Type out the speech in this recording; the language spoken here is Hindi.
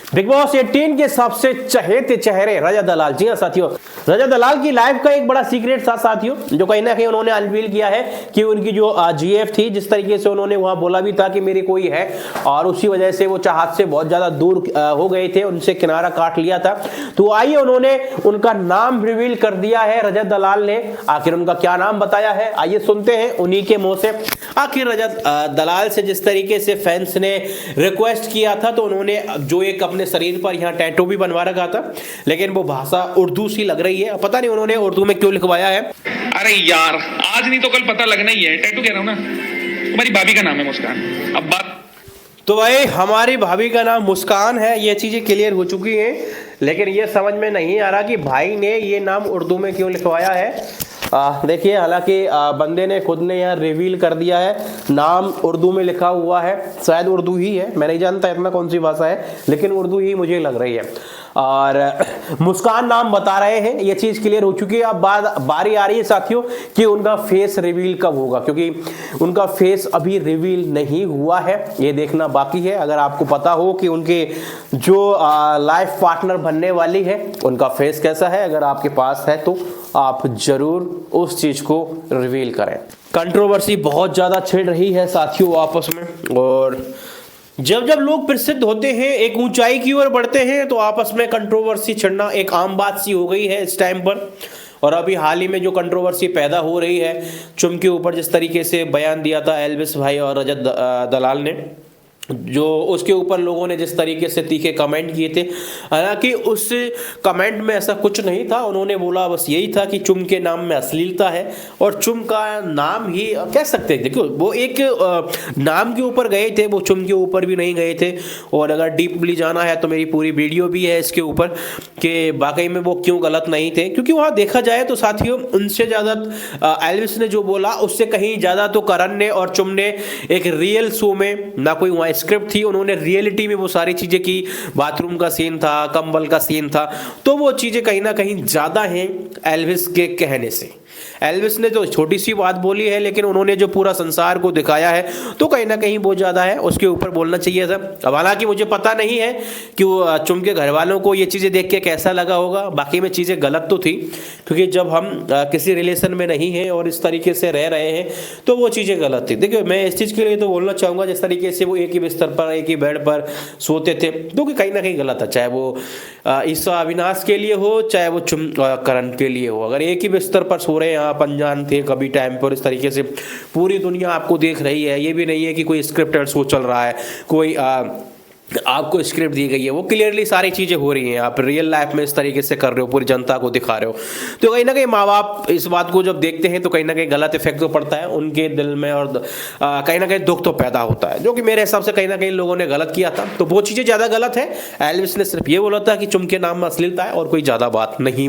बिग बॉस 18 के सबसे चहेते चेहरे रजत दलाल। जी हाँ साथियों, रजत दलाल की लाइफ का एक बड़ा सीक्रेट था साथियों, जो कहीं ना कहीं उन्होंने अनवील किया है कि उनकी जो जीएफ थी, जिस तरीके से उन्होंने वहां बोला भी था कि मेरी कोई है, और उसी वजह से वो चाहत से बहुत ज्यादा दूर हो गए थे, उनसे किनारा काट लिया था। तो आइए, उन्होंने उनका नाम रिवील कर दिया है रजत दलाल ने। आखिर उनका क्या नाम बताया है, आइए सुनते हैं उन्हीं के मुंह से। आखिर रजत दलाल से जिस तरीके से फैंस ने रिक्वेस्ट किया था, तो उन्होंने जो एक अपने शरीर पर यहाँ टैटू भी बनवा रखा था, लेकिन वो भाषा उर्दू सी लग रही है। पता नहीं उन्होंने उर्दू में क्यों लिखवाया है। अरे यार, आज नहीं तो कल पता लगना ही है। टैटू कह रहा हूं ना, तुम्हारी भाभी का नाम है मुस्कान। अब बात तो भाई, हमारी भाभी का नाम मुस्कान है, ये चीजें क्लियर हो चुकी हैं, लेकिन ये समझ में नहीं आ रहा कि भाई ने ये नाम उर्दू में क्यों लिखवाया है। देखिए, हालांकि बंदे ने खुद ने यहाँ रिवील कर दिया है, नाम उर्दू में लिखा हुआ है, शायद उर्दू ही है, मैं नहीं जानता इतना कौन सी भाषा है, लेकिन उर्दू ही मुझे लग रही है। और मुस्कान नाम बता रहे हैं, ये चीज क्लियर हो चुकी है। अब बारी आ रही है साथियों कि उनका फेस रिवील कब होगा, क्योंकि उनका फेस अभी रिवील नहीं हुआ है, ये देखना बाकी है। अगर आपको पता हो कि उनके जो लाइफ पार्टनर बनने वाली है, उनका फेस कैसा है, अगर आपके पास है तो आप जरूर उस चीज को रिवील करें। कंट्रोवर्सी बहुत ज्यादा छिड़ रही है साथियों आपस में, और जब जब लोग प्रसिद्ध होते हैं, एक ऊंचाई की ओर बढ़ते हैं, तो आपस में कंट्रोवर्सी छिड़ना एक आम बात सी हो गई है इस टाइम पर। और अभी हाल ही में जो कंट्रोवर्सी पैदा हो रही है, चुम के ऊपर जिस तरीके से बयान दिया था एल्विस भाई और रजत दलाल ने, जो उसके ऊपर लोगों ने जिस तरीके से तीखे कमेंट किए थे, हालांकि उस कमेंट में ऐसा कुछ नहीं था। उन्होंने बोला बस यही था कि चुम के नाम में अश्लीलता है, और चुम का नाम ही कह सकते हैं। देखो, वो एक नाम के ऊपर गए थे, वो चुम के ऊपर भी नहीं गए थे। और अगर डीपली जाना है तो मेरी पूरी वीडियो भी है इसके ऊपर कि वाकई में वो क्यों गलत नहीं थे। क्योंकि वहाँ देखा जाए तो साथियों, उनसे ज़्यादा एल्विस ने जो बोला, उससे कहीं ज़्यादा तो करण ने और चुम ने एक रियल शो में, ना कोई वहाँ स्क्रिप्ट थी, उन्होंने रियलिटी में वो सारी चीजें की। बाथरूम का सीन था, कंबल का सीन था, तो वो चीजें कहीं ना कहीं ज्यादा हैं एल्विस के कहने से। एल्विस ने तो छोटी सी बात बोली है, लेकिन उन्होंने जो पूरा संसार को दिखाया है, तो कहीं ना कहीं बहुत ज्यादा है, उसके ऊपर बोलना चाहिए था। अब हालांकि मुझे पता नहीं है कि वो चुम के घर वालों को ये चीजें देख के कैसा लगा होगा। बाकी में चीजें गलत तो थी, क्योंकि जब हम किसी रिलेशन में नहीं हैं और इस तरीके से रह रहे हैं, तो वो चीजें गलत थी। देखिए, मैं इस चीज के लिए तो बोलना चाहूंगा, जिस तरीके से वो एक ही बिस्तर पर, एक ही बेड पर सोते थे, तो कहीं ना कहीं गलत है। चाहे वो ईसा अविनाश के लिए हो, चाहे वो चुम करण के लिए हो, अगर एक ही बिस्तर पर सो रहे हैं, आप अनजान थे कभी टाइम पर, इस तरीके से पूरी दुनिया आपको देख रही है, ये भी नहीं है कि कोई स्क्रिप्टेड शो चल रहा है, कोई आपको स्क्रिप्ट दी गई है, वो क्लियरली सारी चीजें हो रही हैं, आप रियल लाइफ में इस तरीके से कर रहे हो, पूरी जनता को दिखा रहे हो, तो कहीं ना कहीं माँ बाप इस बात को जब देखते हैं, तो कहीं ना कहीं गलत इफेक्ट तो पड़ता है उनके दिल में, और कहीं ना कहीं दुख तो पैदा होता है, जो कि मेरे हिसाब से कहीं ना कहीं लोगों ने गलत किया था। तो वो चीजें ज्यादा गलत है। एल्विस ने सिर्फ ये बोला था कि चुम के नाम में अश्लीलता है, और कोई ज्यादा बात नहीं